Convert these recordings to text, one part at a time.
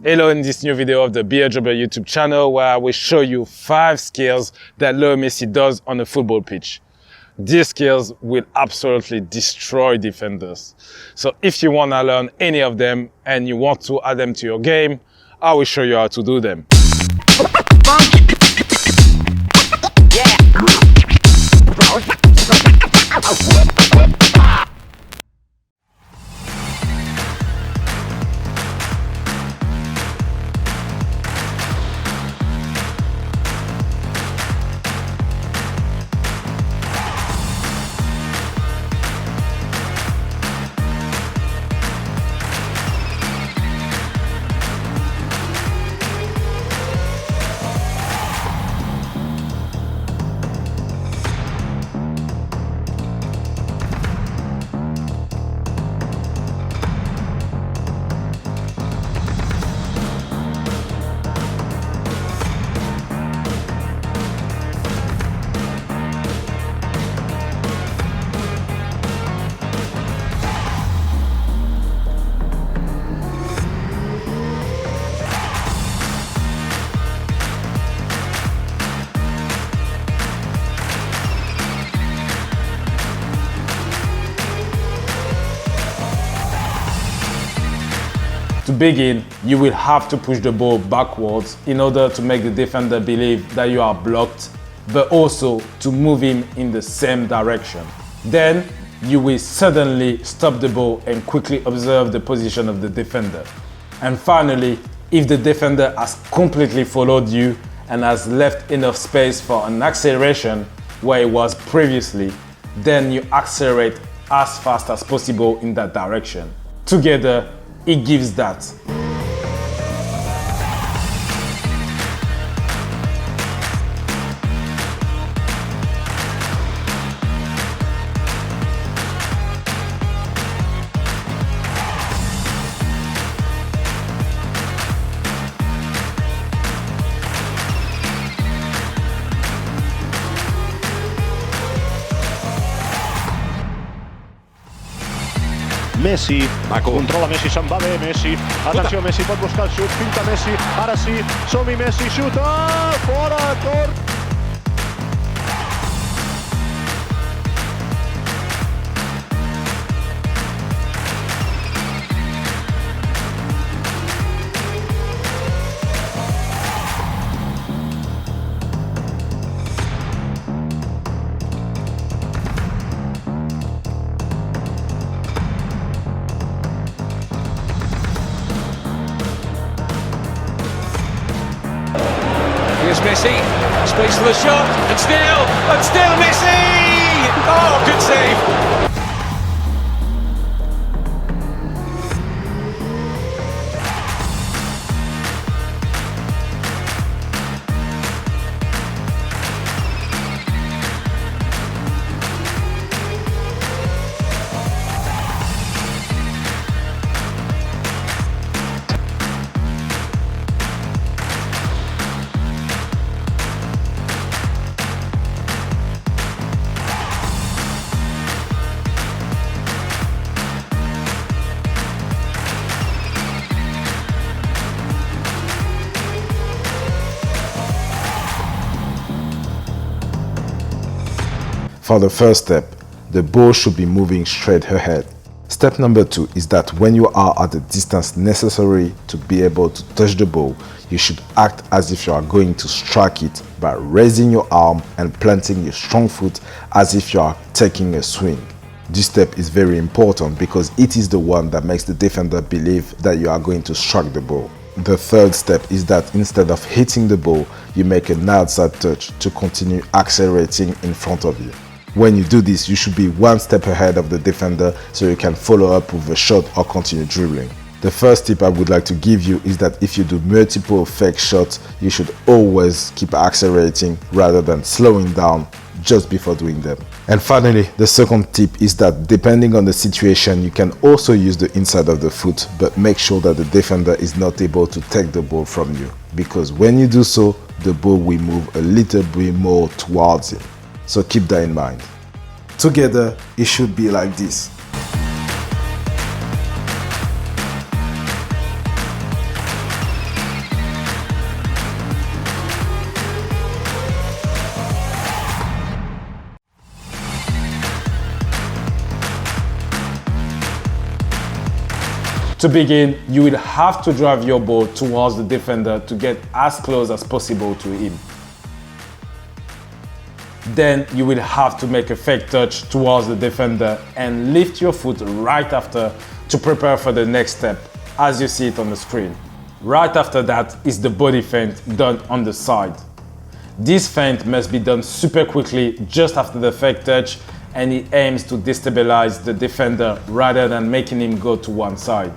Hello, in this new video of the BEADRIBBLR YouTube channel where I will show you 5 skills that Leo Messi does on a football pitch. These skills will absolutely destroy defenders. So if you want to learn any of them and you want to add them to your game, I will show you how to do them. To begin, you will have to push the ball backwards in order to make the defender believe that you are blocked, but also to move him in the same direction. Then, you will suddenly stop the ball and quickly observe the position of the defender. And finally, if the defender has completely followed you and has left enough space for an acceleration where it was previously, then you accelerate as fast as possible in that direction. Together, it gives that. Messi, controla Messi, se'n va bé Messi, atenció Messi, pot buscar el xut, finta Messi, ara sí, som-hi Messi, xuta, fora, cor! Here's Messi, space for the shot, and still Messi! Oh, good save! For the first step, the ball should be moving straight ahead. Step number 2 is that when you are at the distance necessary to be able to touch the ball, you should act as if you are going to strike it by raising your arm and planting your strong foot as if you are taking a swing. This step is very important because it is the one that makes the defender believe that you are going to strike the ball. The third step is that instead of hitting the ball, you make an outside touch to continue accelerating in front of you. When you do this, you should be one step ahead of the defender so you can follow up with a shot or continue dribbling. The first tip I would like to give you is that if you do multiple fake shots, you should always keep accelerating rather than slowing down just before doing them. And finally, the second tip is that depending on the situation, you can also use the inside of the foot, but make sure that the defender is not able to take the ball from you, because when you do so, the ball will move a little bit more towards him. So keep that in mind. Together, it should be like this. To begin, you will have to drive your ball towards the defender to get as close as possible to him. Then you will have to make a fake touch towards the defender and lift your foot right after to prepare for the next step, as you see it on the screen. Right after that is the body feint done on the side. This feint must be done super quickly just after the fake touch, and it aims to destabilize the defender rather than making him go to one side.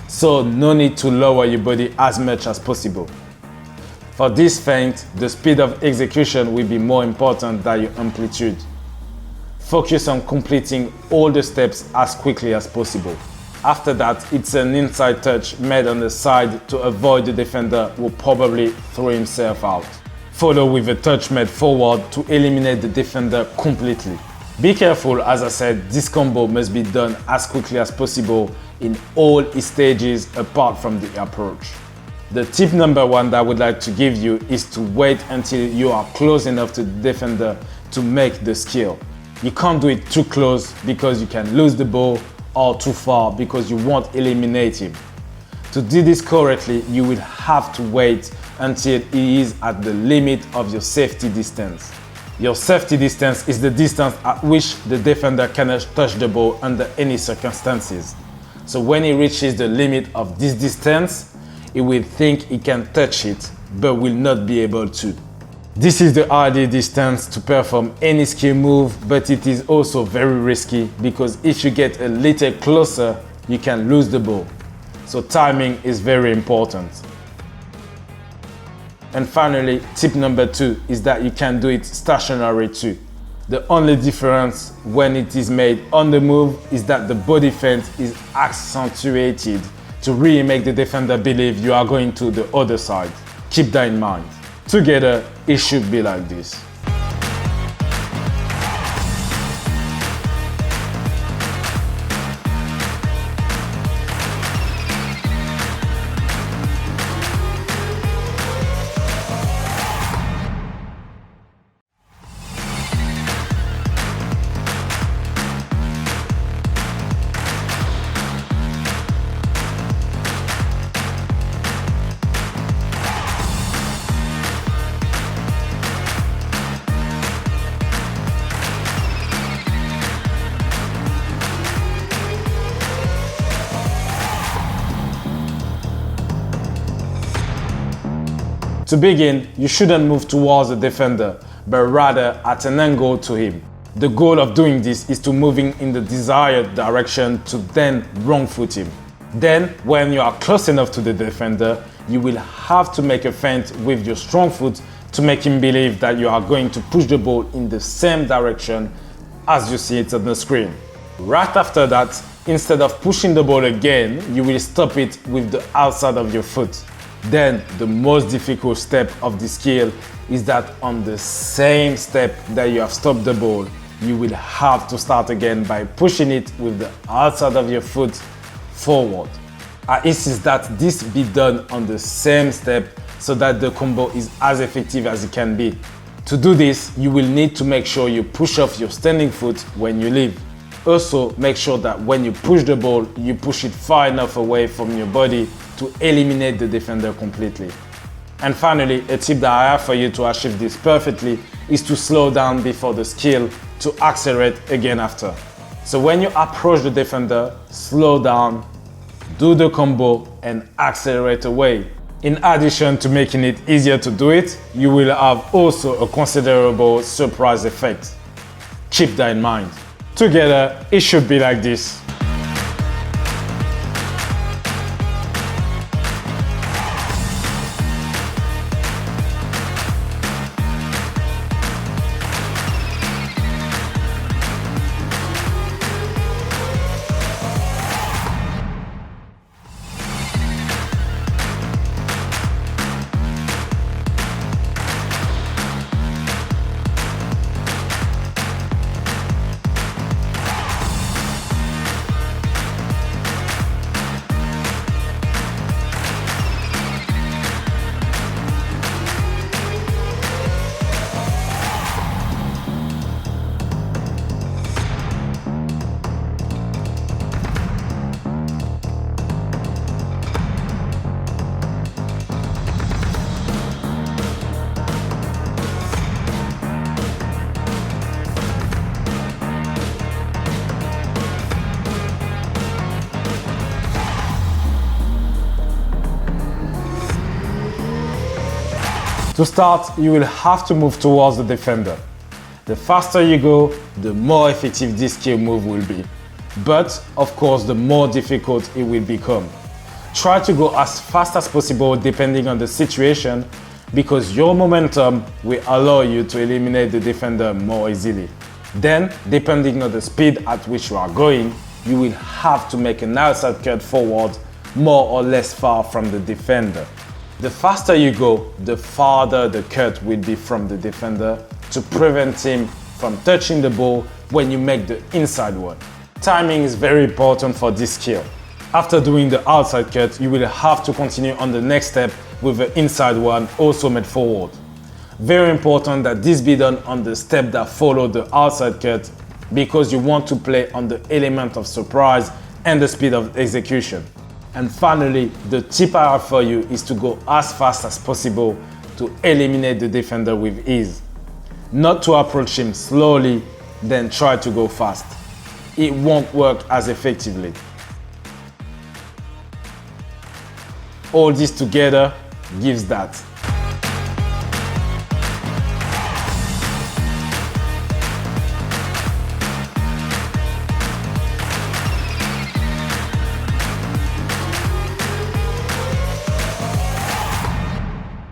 So no need to lower your body as much as possible. For this feint, the speed of execution will be more important than your amplitude. Focus on completing all the steps as quickly as possible. After that, it's an inside touch made on the side to avoid the defender who probably throw himself out. Follow with a touch made forward to eliminate the defender completely. Be careful, as I said, this combo must be done as quickly as possible in all its stages apart from the approach. The tip number 1 that I would like to give you is to wait until you are close enough to the defender to make the skill. You can't do it too close because you can lose the ball, or too far because you won't eliminate him. To do this correctly, you will have to wait until he is at the limit of your safety distance. Your safety distance is the distance at which the defender cannot touch the ball under any circumstances. So when he reaches the limit of this distance, he will think he can touch it, but will not be able to. This is the ideal distance to perform any skill move, but it is also very risky because if you get a little closer, you can lose the ball. So timing is very important. And finally, tip number 2 is that you can do it stationary too. The only difference when it is made on the move is that the body feint is accentuated to really make the defender believe you are going to the other side. Keep that in mind. Together, it should be like this. To begin, you shouldn't move towards the defender, but rather at an angle to him. The goal of doing this is to moving in the desired direction to then wrong foot him. Then, when you are close enough to the defender, you will have to make a feint with your strong foot to make him believe that you are going to push the ball in the same direction as you see it on the screen. Right after that, instead of pushing the ball again, you will stop it with the outside of your foot. Then the most difficult step of the skill is that on the same step that you have stopped the ball, you will have to start again by pushing it with the outside of your foot forward. I insist that this be done on the same step so that the combo is as effective as it can be. To do this, you will need to make sure you push off your standing foot when you leave. Also, make sure that when you push the ball, you push it far enough away from your body to eliminate the defender completely. And finally, a tip that I have for you to achieve this perfectly is to slow down before the skill to accelerate again after. So when you approach the defender, slow down, do the combo and accelerate away. In addition to making it easier to do it, you will have also a considerable surprise effect. Keep that in mind. Together, it should be like this. To start, you will have to move towards the defender. The faster you go, the more effective this skill move will be. But, of course, the more difficult it will become. Try to go as fast as possible depending on the situation, because your momentum will allow you to eliminate the defender more easily. Then, depending on the speed at which you are going, you will have to make an outside cut forward more or less far from the defender. The faster you go, the farther the cut will be from the defender to prevent him from touching the ball when you make the inside one. Timing is very important for this skill. After doing the outside cut, you will have to continue on the next step with the inside one also made forward. Very important that this be done on the step that follow the outside cut, because you want to play on the element of surprise and the speed of execution. And finally, the tip I have for you is to go as fast as possible to eliminate the defender with ease. Not to approach him slowly, then try to go fast. It won't work as effectively. All this together gives that.